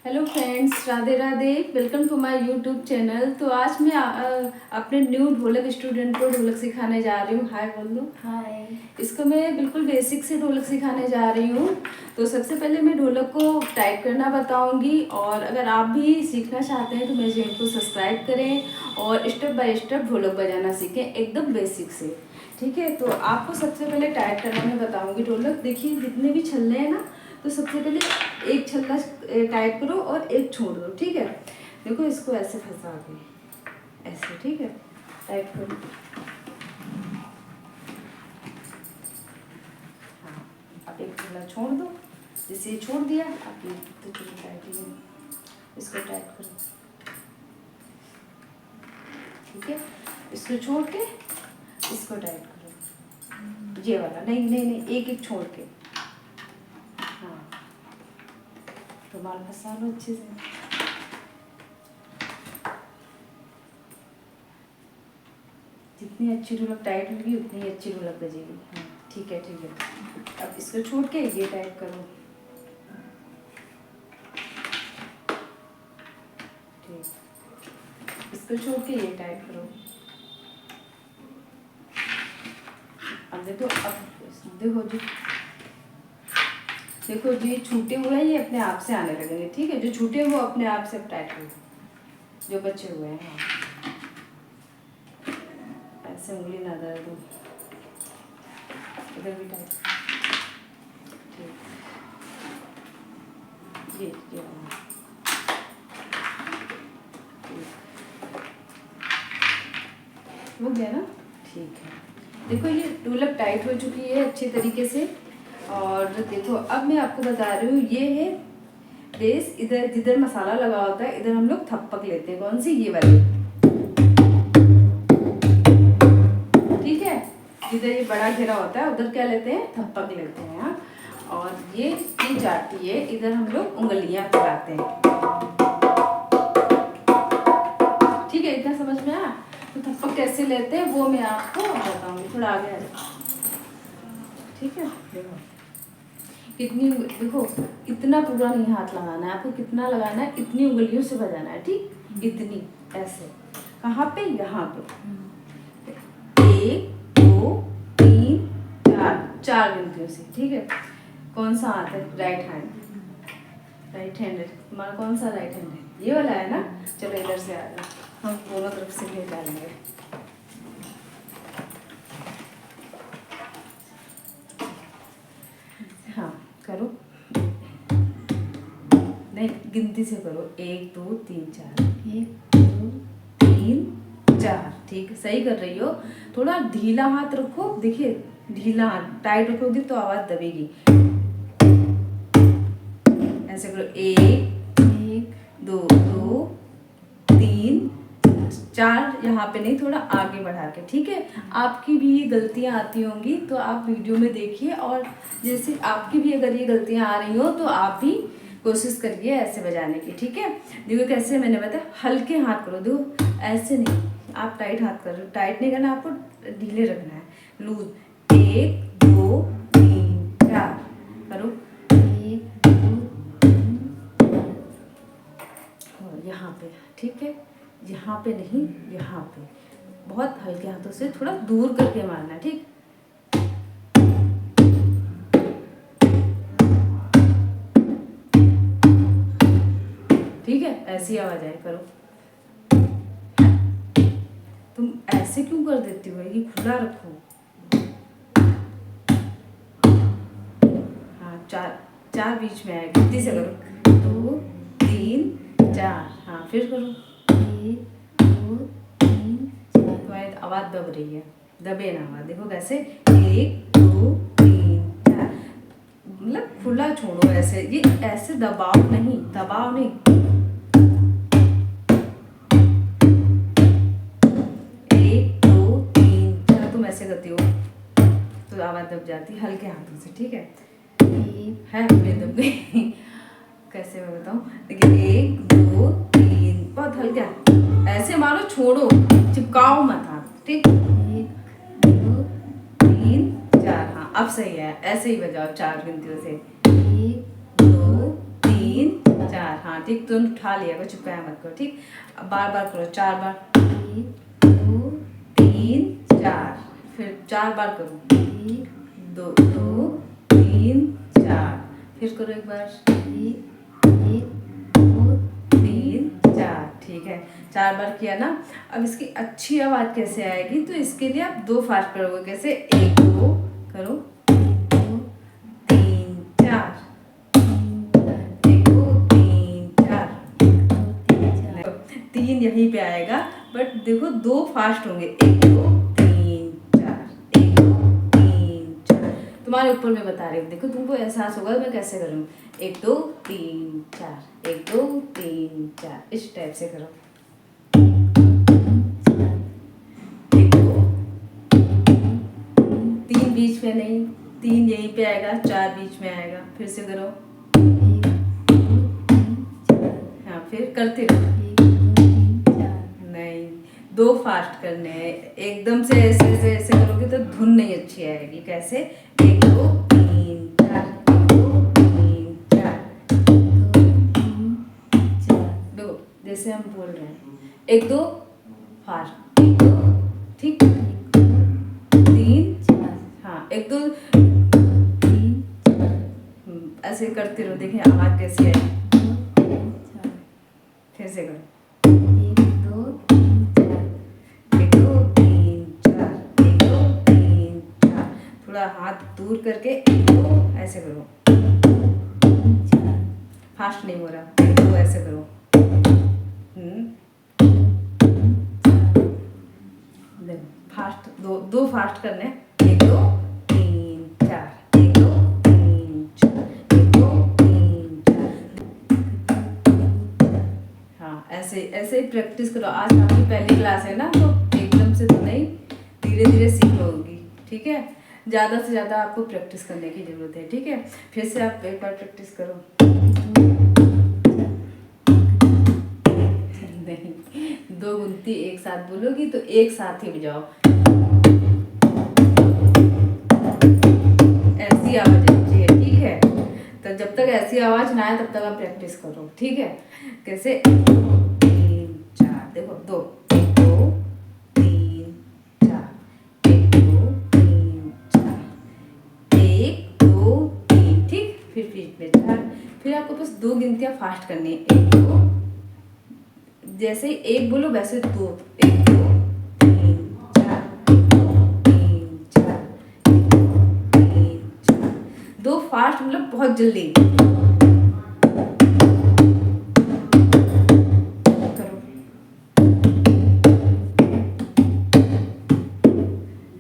Hello friends, Radhe Radhe. Welcome to my YouTube channel. तो आज मैं अपने न्यू ढोलक स्टूडेंट को ढोलक सिखाने जा रही हूँ। हाय बोल दो। हाय। इसको मैं बिल्कुल बेसिक से ढोलक सिखाने जा रही हूँ। तो सबसे पहले मैं ढोलक को टाइप करना बताऊंगी, और अगर आप भी सीखना चाहते हैं तो मेरे चैनल को सब्सक्राइब करें और स्टेप बाय स्टेप ढोलक बजाना सीखें, एकदम बेसिक से। ठीक है, तो आपको सबसे पहले टाइप करना मैं बताऊँगी। ढोलक देखिए, जितने भी छल्ले हैं ना, तो सबसे पहले एक छल्ला टाइप करो और एक छोड़ दो। ठीक है, देखो इसको ऐसे फंसा के ऐसे। ठीक है, टाइप करो। हाँ, अब एक छल्ला छोड़ दो। जैसे ये छोड़ दिया, आप ये तो टाइप ही है, इसको टाइप करो। ठीक है, इसको छोड़ के इसको टाइप करो। ये वाला नहीं नहीं नहीं, एक एक छोड़ के। हाँ, रुमाल फंसा लो अच्छे से। जितनी अच्छी ढोलक टाइट होगी उतनी अच्छी ढोलक बजेगी। हाँ ठीक है ठीक है। अब इसको छोड़ के ये टाइप करो। ठीक, इसको छोड़ के ये टाइप करो। अब देखो, अब देखो जी, देखो जो छूटे हुए हैं ये अपने आप से आने लगेंगे। ठीक है, जो छूटे हुए अपने आप से टाइट हो, जो बचे हुए हैं। हाँ, ऐसे उंगली ना दर्द हो, इधर भी टाइट। ठीक, ये हो गया ना। ठीक है, देखो ये ढोलक टाइट हो चुकी है अच्छे तरीके से। और देखो अब मैं आपको बता रही हूँ, ये है बेस। इधर जिधर मसाला लगा होता है इधर हम लोग थप्पक लेते हैं। कौन सी? ये वाली। ठीक है, जिधर ये बड़ा घेरा होता है उधर क्या लेते हैं? थप्पक लेते हैं। हाँ, और ये की जाती है, इधर हम लोग उंगलियां फैलाते हैं। ठीक है, इतना समझ में आया? तो थप्पक कैसे लेते हैं वो मैं आपको बताऊंगी। थोड़ा आगे आ जाओ। ठीक है, देखो कितनी, देखो इतना पूरा नहीं हाथ लगाना है आपको। कितना लगाना है? इतनी उंगलियों से बजाना है। ठीक, इतनी ऐसे। कहाँ पे? यहाँ पे। 1 2 3 4, 4 गिनतियों से। ठीक है, कौन सा हाथ है? Right hand. राइट हैंड है तुम्हारा। कौन सा राइट हैंड है? ये वाला है ना। चलो इधर से आ जाओ, हम दोनों तरफ से ले डालेंगे। हाँ करो, नहीं गिनती से करो। 1 2 3 4, 1 2 3 4। ठीक है, सही कर रही हो। थोड़ा ढीला हाथ रखो। देखिए ढीला हाथ, टाइट रखोगी तो आवाज दबेगी। ऐसे करो। 1 2 2 3 4। यहाँ पे नहीं, थोड़ा आगे बढ़ा के। ठीक है, आपकी भी गलतियाँ आती होंगी तो आप वीडियो में देखिए, और जैसे आपकी भी अगर ये गलतियाँ आ रही हो तो आप भी कोशिश करिए ऐसे बजाने की। ठीक है, देखो कैसे मैंने बताया, हल्के हाथ करो। देखो ऐसे नहीं, आप टाइट हाथ कर रहे हो। टाइट नहीं करना, आपको ढीले रखना है, लूज। 1 2 3 4 करो। 1 2 3, यहाँ पे। ठीक है, यहाँ पे नहीं, यहाँ पे। बहुत हल्के हाथों से थोड़ा दूर करके मारना। ठीक, ठीक है, ऐसी आवाज आए करो। तुम ऐसे क्यों कर देती हो? ये खुला रखो। हाँ, 4 4 बीच में आए, गिनती से करो। 2 3 4। हाँ फिर करो। 1 2 3 4। तुम्हारी आवाज दब रही है, दबे ना आवाज। देखो कैसे, 1 2 3 4। मतलब खुला छोड़ो ऐसे, ये ऐसे दबाव नहीं, दबाव नहीं। 1 2 3 4। तुम ऐसे करती हो तो आवाज दब जाती, हल्के हाथों से। ठीक है, है मेरे दब गई। कैसे मैं बताऊँ? देखिए 1 2 3, बहुत हल्का ऐसे मारो, छोड़ो, चिपकाओ मत हाथ। ठीक, 1 2 3 4। हाँ अब सही है, ऐसे ही बजाओ 4 गिनतियों से। 1 2 3 4। 4, हाँ ठीक, तुरंत उठा लिया करो, चुपकाया मत करो, ठीक। अब बार बार करो, 4 बार, 1 2 3 4, फिर 4 बार करो, 1 2 2 3 4, फिर करो एक बार, 1 2 3 4, ठीक है। 4 बार किया ना। अब इसकी अच्छी आवाज़ कैसे आएगी, तो इसके लिए आप 2 फास्ट करोगे, कैसे, 1 2 करो, 2 3 4, 1 2 3 4, 3 यहीं पे आएगा, बट देखो 2 फास्ट होंगे, 1 2 3 4, 1 2 3 4। तुम्हारे ऊपर मैं बता रही हूँ, देखो तुमको एहसास होगा मैं कैसे करूँ, 1 2 3 4, 1 2 3 4, इस टाइप से करो, 1 2 3 बीच में नहीं, 3 यहीं पे आएगा, 4 बीच में आएगा, फिर से करो, हाँ फिर करते रहो, नहीं 2 फास्ट करने हैं, एकदम से ऐसे ऐसे ऐसे करोगे तो धुन नहीं अच्छी आएगी, कैसे, 1 2 3 4, 1 2 3 4, देखो जैसे हम बोल रहे हैं, 1 2 फास्ट, 1 2 ठीक, 3 4, हाँ 1 2 3 ऐसे करते रहो, देखें आवाज़ कैसी आएगी, फिर से करो, 1 2 3 4, 1 2 3 4, 1 2 3 4, थोड़ा हाथ दूर करके 1 2 ऐसे करो, फास्ट नहीं हो रहा, 1 2 ऐसे करो, देखो फास्ट, दो फास्ट करने, 1 2 3 4, 1 2 3 4, 1 2 3 4, हाँ ऐसे ऐसे ही प्रैक्टिस करो। आज आपकी पहली क्लास है ना, तो एकदम से तो नहीं, धीरे धीरे सीखोगी, ठीक है। ज़्यादा से ज़्यादा आपको प्रैक्टिस करने की ज़रूरत है, ठीक है। फिर से आप एक बार प्रैक्टिस करो, नहीं 2 गुनती एक साथ बोलोगी तो एक साथ ही बजाओ, ऐसी आवाज़ चाहिए, ठीक है। तो जब तक ऐसी आवाज़ ना आए तब तक आप प्रैक्टिस करो, ठीक है। कैसे, 1 2 3 4, देखो 2 1 2 3 4, 1 2 3 4, 1 2 3, ठीक। फिर बीच में 4, फिर आपको बस 2 गिनतियाँ फास्ट करनी है, 1 2, जैसे ही 1 बोलो वैसे 2, 1 2 3 4, 1 2 3 4, 1 2 3 4, 2 फास्ट मतलब बहुत जल्दी करो,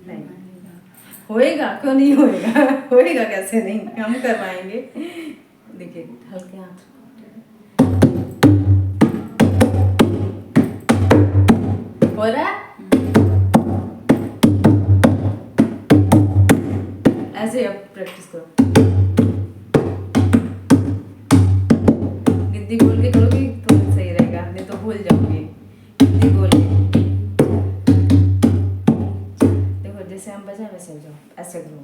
नहीं होएगा, क्यों नहीं होएगा होएगा कैसे नहीं, हम करवाएंगे। देखिए हल्के हाथ, हो रहा है, ऐसे अब प्रैक्टिस करो, गिनती बोल के करोगे तो सही रहेगा, नहीं तो भूल जाओगे, गिनती बोल के। देखो जैसे हम बजा वैसे बजाओ, ऐसे करो,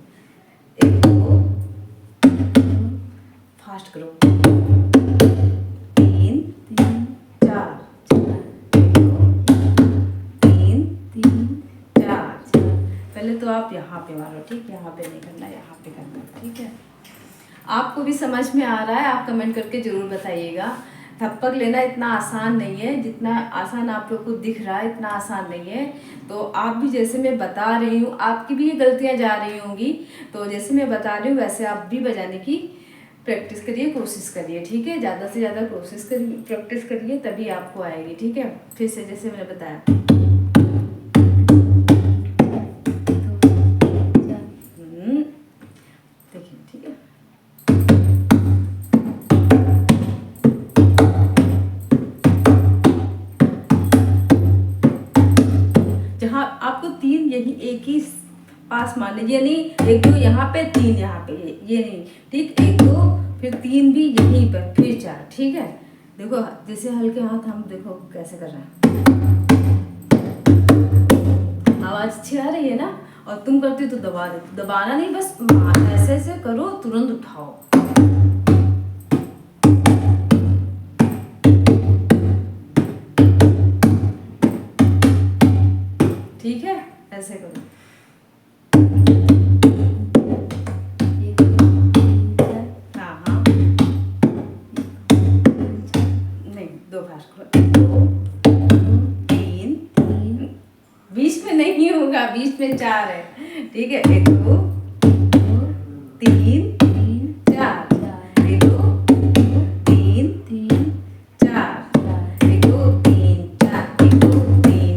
1 2 फास्ट करो, 3 4 पहले तो आप यहाँ पे मारो, ठीक, यहाँ पे नहीं करना, यहाँ पे करना, ठीक है। आपको भी समझ में आ रहा है, आप कमेंट करके ज़रूर बताइएगा। थप्पक लेना इतना आसान नहीं है, जितना आसान आप लोग को दिख रहा है इतना आसान नहीं है। तो आप भी जैसे मैं बता रही हूँ, आपकी भी ये गलतियाँ जा रही होंगी, तो जैसे मैं बता रही हूँ वैसे आप भी बजाने की प्रैक्टिस करिए, कोशिश करिए, ठीक है। ज़्यादा से ज़्यादा कोशिश करिए, प्रैक्टिस करिए, तभी आपको आएगी, ठीक है। फिर से जैसे मैंने बताया, देखिए, ठीक है। जहाँ आपको 3 यही एक ही पास मान लीजिए, नहीं 1 2 यहाँ पे 3 यहाँ पे, ये नहीं, ठीक, 1 2 फिर 3 भी यहीं पर, फिर 4, ठीक है। देखो जैसे हल्के हाथ हम देखो कैसे कर रहे हैं, आवाज़ अच्छी आ रही है ना। और तुम करती हो तो दबा दे, दबाना नहीं, बस ऐसे ऐसे करो, तुरंत उठाओ, में 4 है, ठीक है। 1 2 3 4, 1 2 3 4, 1 2 3 4, 1 2 3।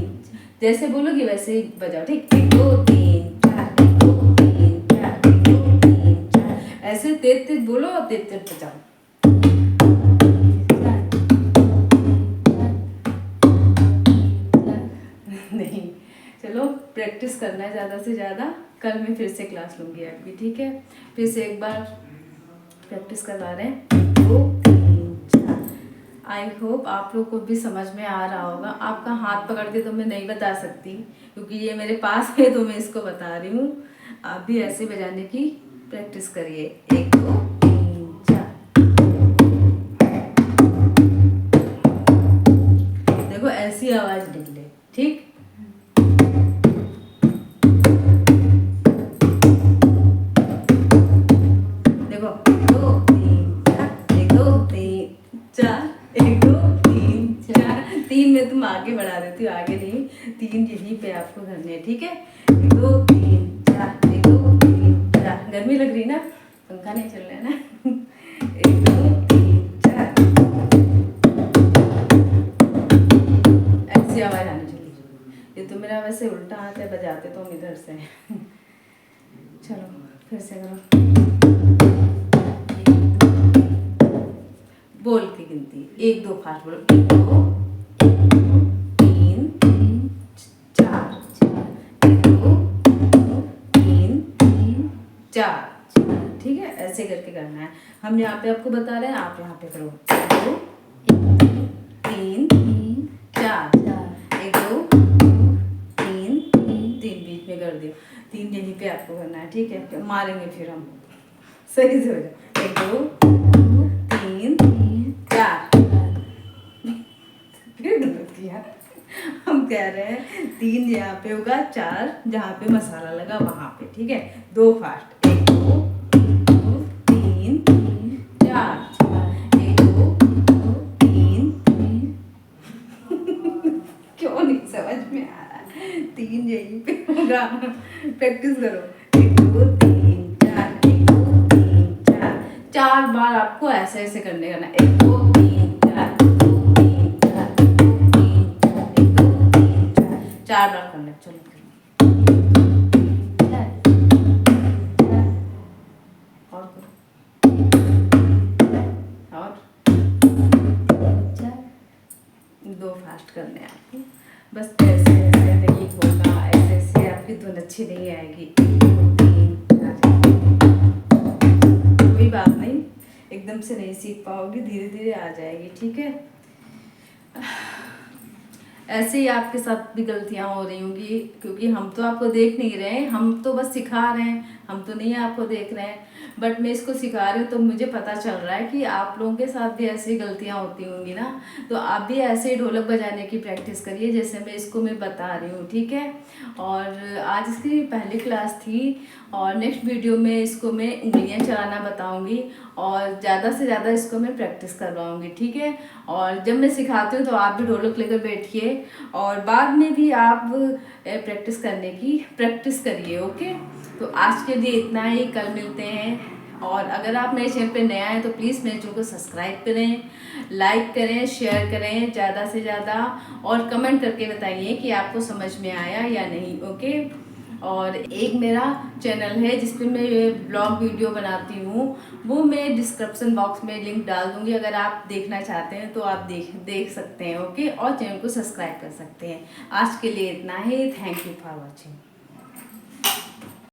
जैसे बोलोगी वैसे ही बजाओ, ठीक। 1 2 3 4, 1 2 3 4, 1 2 3 4। ऐसे तेज तेज बोलो और तेज तेज बजाओ। नहीं, चलो प्रैक्टिस करना है ज़्यादा से ज़्यादा। कल मैं फिर से क्लास लूँगी आपकी, ठीक है। फिर से एक बार प्रैक्टिस करवा रहे हैं। 2 3 4। आई होप आप लोग को भी समझ में आ रहा होगा। आपका हाथ पकड़ के तो मैं नहीं बता सकती क्योंकि ये मेरे पास है, तो मैं इसको बता रही हूँ। आप भी ऐसे बजाने की प्रैक्टिस करिए। 1 2 3 4। देखो ऐसी आवाज़ निकले, ठीक। देखो 1 2 3 4, 1 2 3 4, 1 2 3 4। 3 में तुम आगे बढ़ा देती हो, आगे नहीं, 3 यहीं पे आपको करने हैं, ठीक है। 1 2 3 4, 1 2 3 4। गर्मी लग रही ना, पंखा नहीं चल रहा है ना। 1 2 3 4। ऐसी आवाज आनी चाहिए। ये तो मेरा वैसे उल्टा हाथ है, बजाते तो हम इधर से। चलो फिर से करो। बोल की गिनती 1 2 फास्ट बोलो। 1 2 3 4, 1 2 3 4, ठीक है। ऐसे करके करना है। हम यहाँ पे आपको बता रहे हैं, आप यहाँ पे करो। 1 2 3 4, 1 2 3 3 बीच में कर दियो, 3 यहीं पे आपको करना है, ठीक है। मारेंगे फिर हम, सही से हो जाए। 1 2 3 4। फिर गलत किया। हम कह रहे हैं 3 यहाँ पे होगा, 4 जहाँ पे मसाला लगा वहाँ पे, ठीक है। 2 फास्ट। 1 2 3 4, 1 2 3। क्यों नहीं समझ में आ रहा? 3 यहीं पे होगा। प्रैक्टिस करो। 1 2 3 4, 1 2 3 4। 4 बार आपको ऐसे ऐसे करने का ना। 1 2 3 4, 4 बार करना। चलो और करो, और 2 फास्ट करने हैं आपको। बस ऐसे ऐसे नहीं होगा, ऐसे ऐसे आपकी धुन अच्छी नहीं आएगी। 1 2 3 4। कोई बात नहीं, एकदम से नहीं सीख पाओगी, धीरे धीरे आ जाएगी, ठीक है। ऐसे ही आपके साथ भी गलतियां हो रही होंगी क्योंकि हम तो आपको देख नहीं रहे हैं, हम तो बस सिखा रहे हैं, हम तो नहीं आपको देख रहे हैं। बट मैं इसको सिखा रही हूँ तो मुझे पता चल रहा है कि आप लोगों के साथ भी ऐसी गलतियां होती होंगी ना। तो आप भी ऐसे ही ढोलक बजाने की प्रैक्टिस करिए जैसे मैं बता रही हूँ, ठीक है। और आज इसकी पहली क्लास थी और नेक्स्ट वीडियो में इसको मैं उंगलियां चलाना बताऊंगी और ज़्यादा से ज़्यादा इसको मैं प्रैक्टिस करवाऊंगी, ठीक है। और जब मैं सिखाती हूँ तो आप भी ढोलक लेकर बैठिए और बाद में भी आप प्रैक्टिस करने की प्रैक्टिस करिए, ओके। तो आज के लिए इतना ही, कल मिलते हैं। और अगर आप मेरे चैनल पे नए आए तो प्लीज़ मेरे चैनल को सब्सक्राइब करें, लाइक करें, शेयर करें ज़्यादा से ज़्यादा और कमेंट करके बताइए कि आपको समझ में आया या नहीं, ओके। और एक मेरा चैनल है जिस पे मैं ब्लॉग वीडियो बनाती हूँ, वो मैं डिस्क्रिप्शन बॉक्स में लिंक डाल दूँगी। अगर आप देखना चाहते हैं तो आप देख सकते हैं, ओके। और चैनल को सब्सक्राइब कर सकते हैं। आज के लिए इतना ही। Thank you for watching.